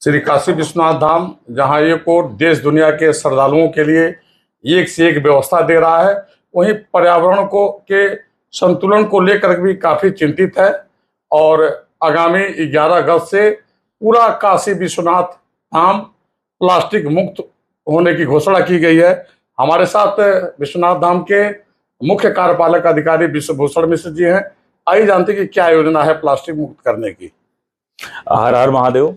श्री काशी विश्वनाथ धाम, जहाँ एक और देश दुनिया के श्रद्धालुओं के लिए एक से एक व्यवस्था दे रहा है, वहीं पर्यावरण को के संतुलन को लेकर भी काफी चिंतित है। और आगामी 11 अगस्त से पूरा काशी विश्वनाथ धाम प्लास्टिक मुक्त होने की घोषणा की गई है। हमारे साथ विश्वनाथ धाम के मुख्य कार्यपालक अधिकारी विश्वभूषण मिश्र जी हैं। आइए जानते हैं कि क्या योजना है प्लास्टिक मुक्त करने की। हर हर महादेव।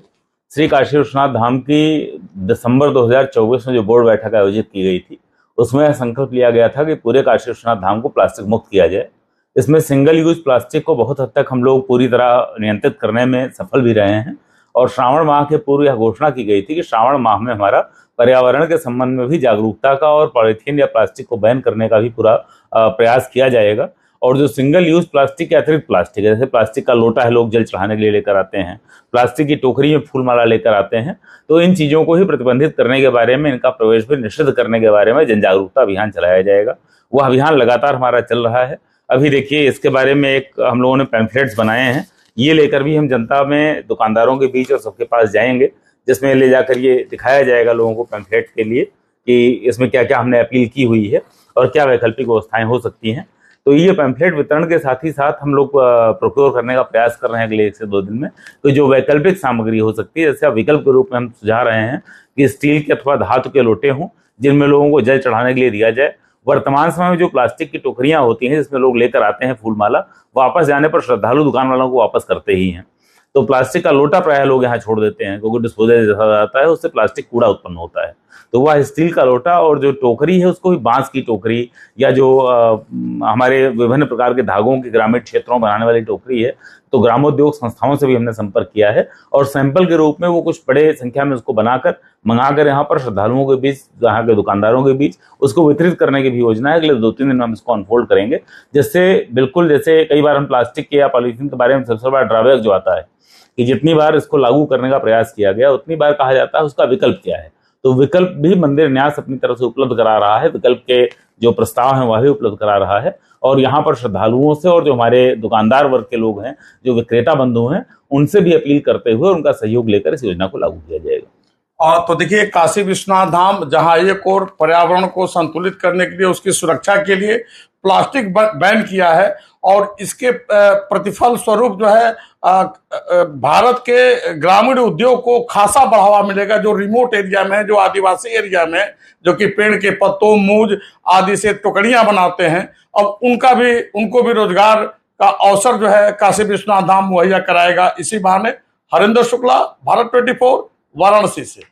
श्री काशी विश्वनाथ धाम की दिसंबर 2024 में जो बोर्ड बैठक आयोजित की गई थी, उसमें संकल्प लिया गया था कि पूरे काशी विश्वनाथ धाम को प्लास्टिक मुक्त किया जाए। इसमें सिंगल यूज प्लास्टिक को बहुत हद तक हम लोग पूरी तरह नियंत्रित करने में सफल भी रहे हैं। और श्रावण माह के पूर्व यह घोषणा की गई थी कि श्रावण माह में हमारा पर्यावरण के संबंध में भी जागरूकता का और पॉलीथीन या प्लास्टिक को बैन करने का भी पूरा प्रयास किया जाएगा। और जो सिंगल यूज प्लास्टिक के अतिरिक्त प्लास्टिक है, जैसे प्लास्टिक का लोटा है, लोग जल चढ़ाने के लिए लेकर आते हैं, प्लास्टिक की टोकरी में फूल माला लेकर आते हैं, तो इन चीज़ों को ही प्रतिबंधित करने के बारे में, इनका प्रवेश भी निषिद्ध करने के बारे में जन जागरूकता अभियान चलाया जाएगा। वह अभियान लगातार हमारा चल रहा है। अभी देखिए, इसके बारे में एक हम लोगों ने पैम्फलेट्स बनाए हैं, ये लेकर भी हम जनता में, दुकानदारों के बीच और सबके पास जाएंगे, जिसमें ले जाकर ये दिखाया जाएगा लोगों को पैम्फलेट के लिए कि इसमें क्या क्या हमने अपील की हुई है और क्या वैकल्पिक व्यवस्थाएं हो सकती हैं। तो ये पैम्फलेट वितरण के साथ ही साथ हम लोग प्रोक्योर करने का प्रयास कर रहे हैं अगले 1 से 2 दिन में। तो जो वैकल्पिक सामग्री हो सकती है, जैसे अब विकल्प के रूप में हम सुझा रहे हैं कि स्टील के अथवा धातु के लोटे हों जिनमें लोगों को जल चढ़ाने के लिए दिया जाए। वर्तमान समय में जो प्लास्टिक की टोकरियां होती हैं जिसमें लोग लेकर आते हैं फूल माला, वापस जाने पर श्रद्धालु दुकान वालों को वापस करते ही हैं। तो प्लास्टिक का लोटा प्रायः लोग यहाँ छोड़ देते हैं, क्योंकि डिस्पोजल जैसा जाता है, उससे प्लास्टिक कूड़ा उत्पन्न होता है। तो वह स्टील का लोटा और जो टोकरी है उसको भी बांस की टोकरी या जो हमारे विभिन्न प्रकार के धागों की ग्रामीण क्षेत्रों में बनाने वाली टोकरी है, तो ग्रामोद्योग संस्थाओं से भी हमने संपर्क किया है और सैंपल के रूप में वो कुछ बड़े संख्या में उसको बनाकर मंगाकर यहाँ पर श्रद्धालुओं के बीच, यहाँ के दुकानदारों के बीच उसको वितरित करने की भी योजना है। अगले 2-3 दिन में हम इसको अनफोल्ड करेंगे, जिससे बिल्कुल, जैसे कई बार हम प्लास्टिक के या पॉलीथीन के बारे में सबसे बड़ा ड्रॉबैक जो आता है कि जितनी बार इसको लागू करने का प्रयास किया गया उतनी बार कहा जाता है उसका विकल्प क्या है। तो विकल्प भी मंदिर न्यास अपनी तरफ से उपलब्ध करा रहा है, विकल्प के जो प्रस्ताव हैं वह भी उपलब्ध करा रहा है। और यहाँ पर श्रद्धालुओं से और जो हमारे दुकानदार वर्ग के लोग हैं, जो विक्रेता बंधु हैं, उनसे भी अपील करते हुए उनका सहयोग लेकर इस योजना को लागू किया जाएगा। और तो देखिए, काशी विश्वनाथ धाम जहाँ एक और पर्यावरण को संतुलित करने के लिए, उसकी सुरक्षा के लिए प्लास्टिक बैन किया है, और इसके प्रतिफल स्वरूप जो है भारत के ग्रामीण उद्योग को खासा बढ़ावा मिलेगा। जो रिमोट एरिया में, जो आदिवासी एरिया में, जो कि पेड़ के पत्तों, मूज आदि से टोकरियां बनाते हैं, अब उनको भी रोजगार का अवसर जो है काशी विश्वनाथ धाम मुहैया कराएगा। इसी बहाने हरिंदर शुक्ला, भारत 24, वाराणसी से।